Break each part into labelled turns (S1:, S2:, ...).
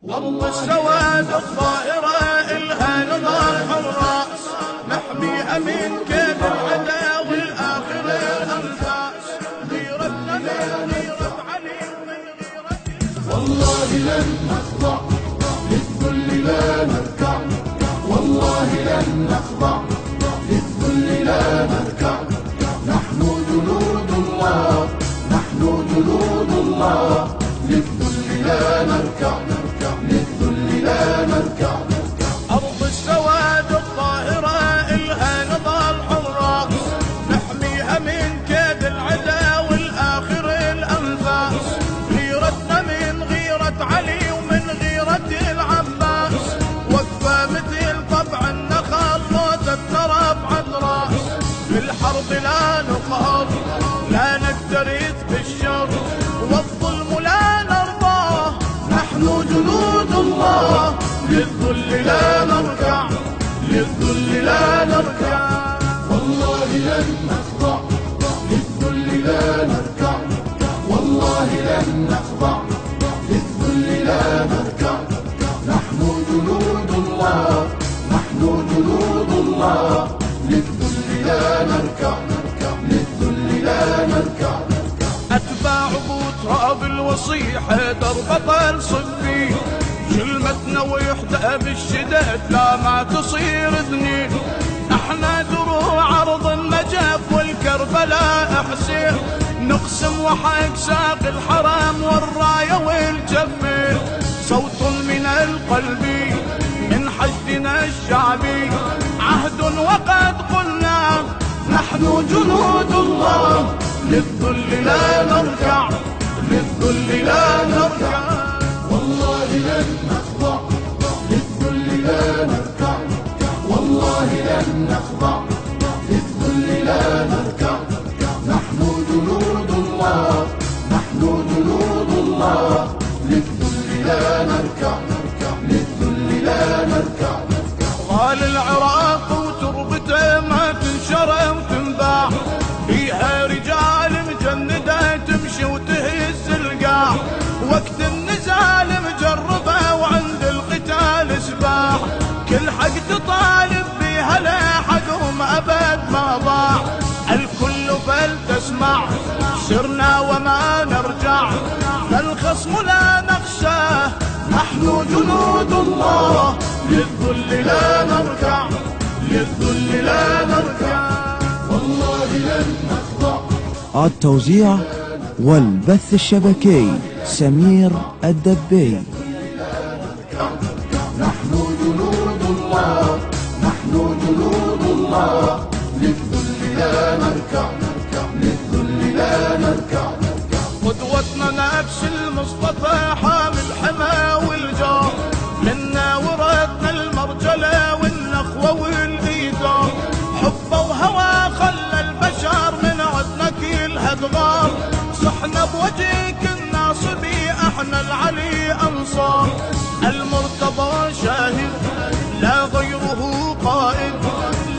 S1: والله السواد الطائرة إلها نظر حراس، نحميها من كيد العدا والآخر الأنفاس، غيرتنا من غيرة علي ومن غيرة.
S2: والله لن نخضع للذل لا نركع، والله لن نخضع للذل لا نركع. نحن جنود الله، نحن جنود الله، للذل لا نركع، للذل لا نركع.
S1: أرض السواد الطائرة إلها نضال حراس، نحميها من كيد العدا والآخر الأنفاس، غيرتنا من غيرة علي ومن غيرة العباس، وقفة مثل طبع النخل موتة ترى بعد راس. بالحرب لا نقهر لا نكترث بالشر، والظلم لا نرضاه، نحن جنود الله، للذل لا نركع، للذل لا نركع.
S2: والله لن نخضع للذل لا نركع، والله لن نخضع للذل لا نركع. نحن جنود الله، نحن جنود الله، للذل لا نركع، للذل لا نركع.
S1: أتباع بوتراب الوصي حيدر بطل صفي، كلمتنا وحدة بالشداد لا ما تصير ذنين. احنا دروع عرض النجف والكربلاء حسين، نقسم وحق ساق الحرم والراية والجفين. صوت من القلب من حشدنا الشعبي، عهد وقد قلنا نحن جنود الله، للذل لا نركع، للذل لا نركع.
S2: والله لن نخضع للذل لا نركع، والله لن نخضع للذل لا نركع. نحن جنود الله، نحن جنود الله، للذل لا نركع، للذل لا نركع.
S1: غال العراق وتربته ما تنشر وتنباع، فيها رجال مجندة تمشي وتهز القاع، وقت النزال مجربة وعند القتال سباع. كل حق تطالب فيها لا حقهم أبد ما ضاع، الكل فلتسمع سرنا وما نرجع، فالخصم لا نخشاه، نحن جنود الله، للذل لا نركع، للذل لا نركع.
S2: والله لن نخضع.
S3: التوزيع والبث الشبكي سمير الدبي.
S2: نحن جنود الله، نحن جنود الله، للذل لا نركع، للذل لا نركع.
S1: قدوتنا نفس المصطفى حامل حما والجار، منا ورثنا المرجلة والنخوة والإيثار، حبه وهوى خلى البشر من عدنا كلها تغار. صحنا بوجهك الناصبي احنا العلي انصار، المرتضى شاهد لا غيره قائد،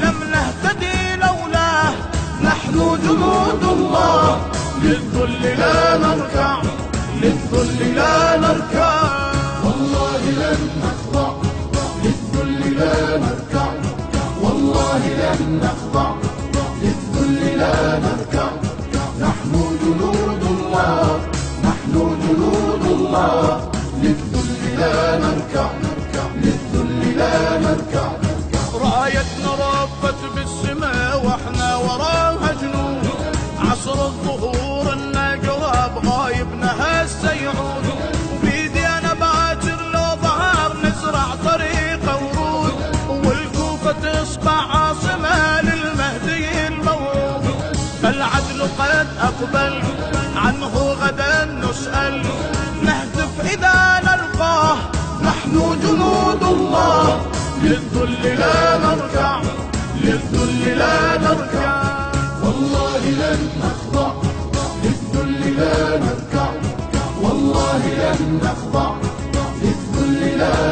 S1: لم نهتدي لولاه، نحن جنود الله، للذل لا نركع، للذل لا نركع.
S2: والله لن نخضع للذل لا نركع، والله لن نخضع للذل لا نركع. نحن جنود الله، نحن جنود الله، للذل لا نركع، للذل لا نركع.
S1: رايتنا رفت بالسماء واحنا وراها جنود، عصر الظهور النقرب غايبنا هسه يعود، وبيدينا باكر لو ظهر نزرع طريق ورود، والكوفة تصبح عاصمة للمهدي الموعود. فالعدل قد أقبل عنه غدا نسأل، نهتف إذا نلقاه، نحن جنود الله، للذل لا نركع، للذل لا نركع.
S2: والله لن نخضع للذل لا نركع، والله لن نخضع للذل لا